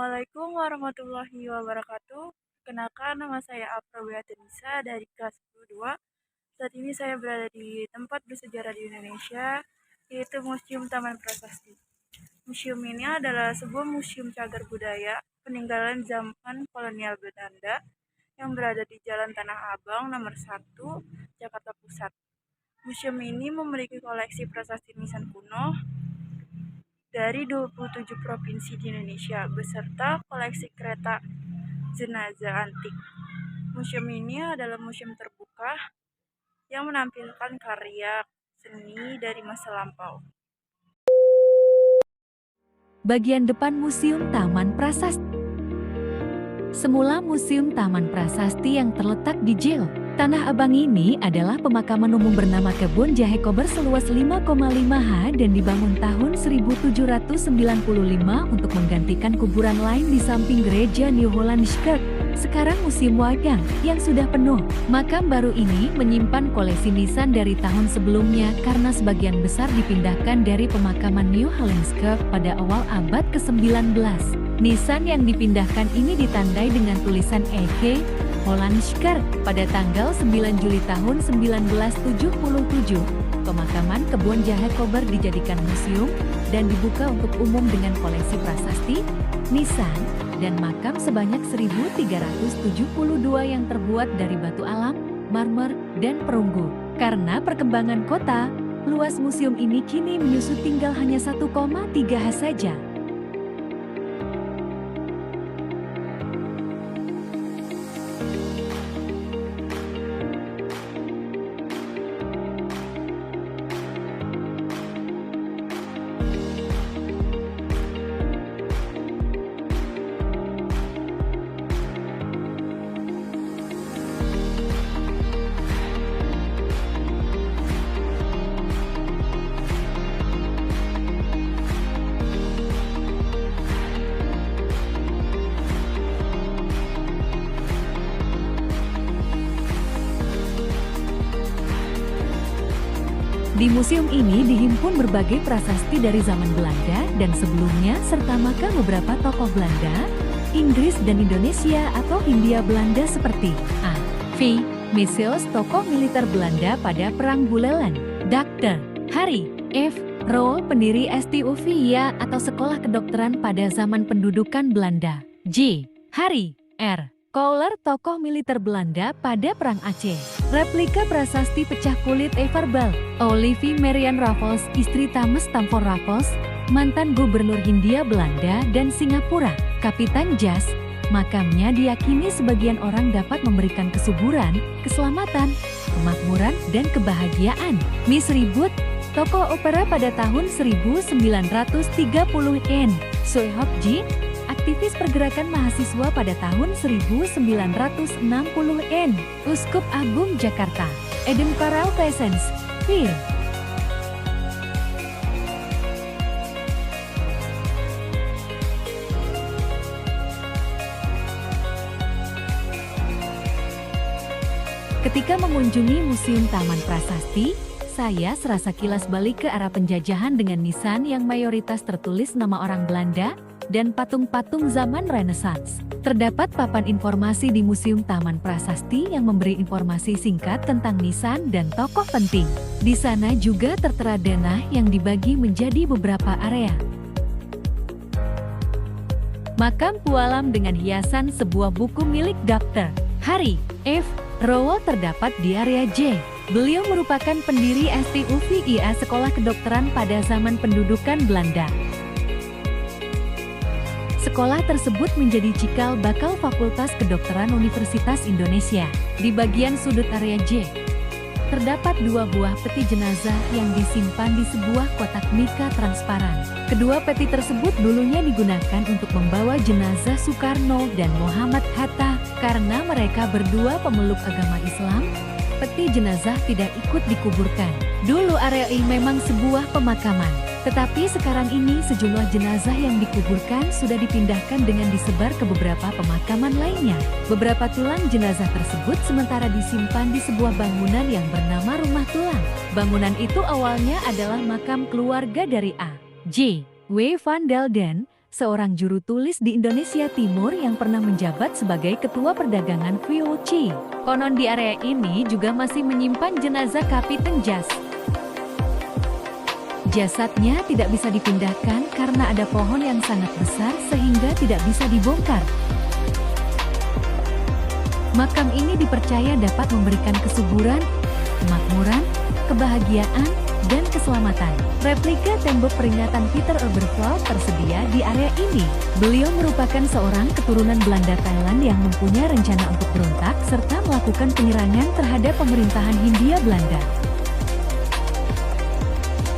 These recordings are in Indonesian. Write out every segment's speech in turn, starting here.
Assalamualaikum warahmatullahi wabarakatuh. Kenalkan nama saya Afra Beatriza dari kelas 2. Saat ini saya berada di tempat bersejarah di Indonesia, yaitu Museum Taman Prasasti. Museum ini adalah sebuah museum cagar budaya peninggalan zaman kolonial Belanda yang berada di Jalan Tanah Abang nomor 1, Jakarta Pusat. Museum ini memiliki koleksi prasasti nisan kuno dari 27 provinsi di Indonesia beserta koleksi kereta jenazah antik. Museum ini adalah museum terbuka yang menampilkan karya seni dari masa lampau. Bagian depan Museum Taman Prasasti. Semula Museum Taman Prasasti yang terletak di Jl. Tanah Abang ini adalah pemakaman umum bernama Kebun Jahe Kober seluas 5,5 ha dan dibangun tahun 1795 untuk menggantikan kuburan lain di samping gereja New Hollands Kerk. Sekarang Museum Wayang yang sudah penuh. Makam baru ini menyimpan koleksi nisan dari tahun sebelumnya karena sebagian besar dipindahkan dari pemakaman New Hollands Kerk pada awal abad ke-19. Nisan yang dipindahkan ini ditandai dengan tulisan EG Hollands Kerk pada tanggal 9 Juli tahun 1977. Pemakaman Kebun Jahe Kober dijadikan museum dan dibuka untuk umum dengan koleksi prasasti, nisan, dan makam sebanyak 1.372 yang terbuat dari batu alam, marmer, dan perunggu. Karena perkembangan kota, luas museum ini kini menyusut tinggal hanya 1,3 ha saja. Di museum ini dihimpun berbagai prasasti dari zaman Belanda dan sebelumnya serta makam beberapa tokoh Belanda, Inggris dan Indonesia atau Hindia Belanda seperti A. V. Mysius, tokoh militer Belanda pada Perang Buleleng, Dr. Harry F. Roel, pendiri STUVIA atau Sekolah Kedokteran pada zaman pendudukan Belanda, J. Harry R. Kohler, tokoh militer Belanda pada Perang Aceh. Replika prasasti pecah kulit Everbal, Olivie Marian Raffles, istri Thomas Stamford Raffles, mantan gubernur Hindia Belanda dan Singapura, Kapitan Jas. Makamnya diyakini sebagian orang dapat memberikan kesuburan, keselamatan, kemakmuran, dan kebahagiaan. Miss Ribut, tokoh opera pada tahun 1930-an. Soe Hok Ji, aktivis pergerakan mahasiswa pada tahun 1960-an. Uskup Agung Jakarta, Eden Karel Peasants, Fir. Ketika mengunjungi Museum Taman Prasasti, saya serasa kilas balik ke arah penjajahan dengan nisan yang mayoritas tertulis nama orang Belanda dan patung-patung zaman Renaissance. Terdapat papan informasi di Museum Taman Prasasti yang memberi informasi singkat tentang nisan dan tokoh penting. Di sana juga tertera denah yang dibagi menjadi beberapa area. Makam Pualam dengan hiasan sebuah buku milik Dr. Harry F. Roel terdapat di area J. Beliau merupakan pendiri STUVIA Sekolah Kedokteran pada zaman pendudukan Belanda. Sekolah tersebut menjadi cikal bakal Fakultas Kedokteran Universitas Indonesia. Di bagian sudut area J, terdapat 2 buah peti jenazah yang disimpan di sebuah kotak mika transparan. Kedua peti tersebut dulunya digunakan untuk membawa jenazah Soekarno dan Muhammad Hatta. Karena mereka berdua pemeluk agama Islam, peti jenazah tidak ikut dikuburkan. Dulu area ini memang sebuah pemakaman. Tetapi sekarang ini sejumlah jenazah yang dikuburkan sudah dipindahkan dengan disebar ke beberapa pemakaman lainnya. Beberapa tulang jenazah tersebut sementara disimpan di sebuah bangunan yang bernama Rumah Tulang. Bangunan itu awalnya adalah makam keluarga dari A. J. W. van Delden, seorang juru tulis di Indonesia Timur yang pernah menjabat sebagai Ketua Perdagangan VOC. Konon di area ini juga masih menyimpan jenazah Kapiten Jas. Jasadnya tidak bisa dipindahkan karena ada pohon yang sangat besar sehingga tidak bisa dibongkar. Makam ini dipercaya dapat memberikan kesuburan, kemakmuran, kebahagiaan, dan keselamatan. Replika tembok peringatan Peter Oberveld tersedia di area ini. Beliau merupakan seorang keturunan Belanda Thailand yang mempunyai rencana untuk berontak serta melakukan penyerangan terhadap pemerintahan Hindia Belanda.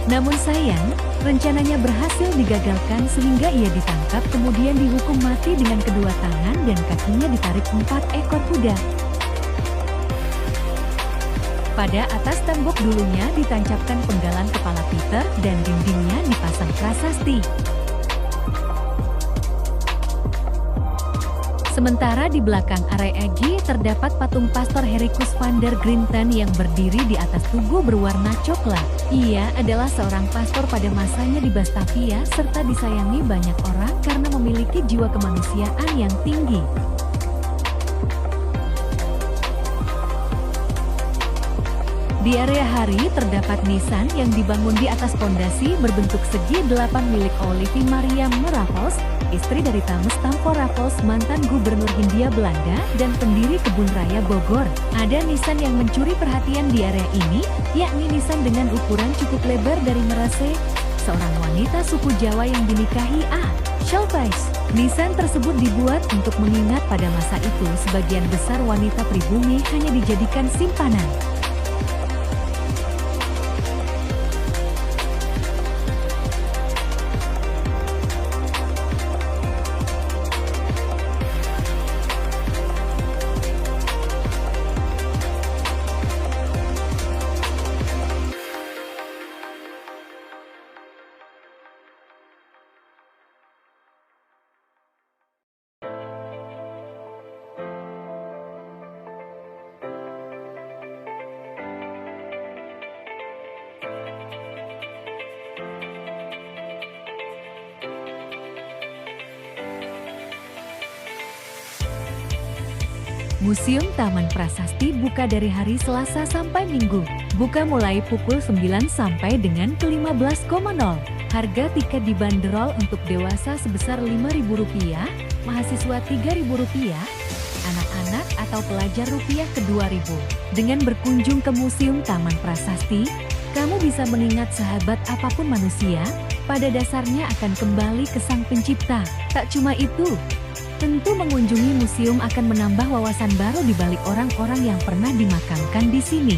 Namun sayang, rencananya berhasil digagalkan sehingga ia ditangkap kemudian dihukum mati dengan kedua tangan dan kakinya ditarik 4 ekor kuda. Pada atas tembok dulunya ditancapkan penggalan kepala Peter dan dindingnya dipasang prasasti. Sementara di belakang area Egi terdapat patung Pastor Henricus van der Grinten yang berdiri di atas tugu berwarna coklat. Ia adalah seorang pastor pada masanya di Batavia serta disayangi banyak orang karena memiliki jiwa kemanusiaan yang tinggi. Di area hari terdapat nisan yang dibangun di atas pondasi berbentuk segi 8 milik Olivia Maria Raffles, istri dari Thomas Stamford Raffles, mantan gubernur Hindia Belanda dan pendiri Kebun Raya Bogor. Ada nisan yang mencuri perhatian di area ini, yakni nisan dengan ukuran cukup lebar dari Merase, seorang wanita suku Jawa yang dinikahi A. Shelvice. Nisan tersebut dibuat untuk mengingat pada masa itu sebagian besar wanita pribumi hanya dijadikan simpanan. Museum Taman Prasasti buka dari hari Selasa sampai Minggu. Buka mulai pukul 9 sampai dengan ke 15.00. Harga tiket dibanderol untuk dewasa sebesar Rp5.000, mahasiswa Rp3.000, anak-anak atau pelajar rupiah ke Rp2.000. Dengan berkunjung ke Museum Taman Prasasti, kamu bisa mengingat sahabat apapun manusia, pada dasarnya akan kembali ke Sang Pencipta. Tak cuma itu, tentu mengunjungi museum akan menambah wawasan baru di balik orang-orang yang pernah dimakamkan di sini.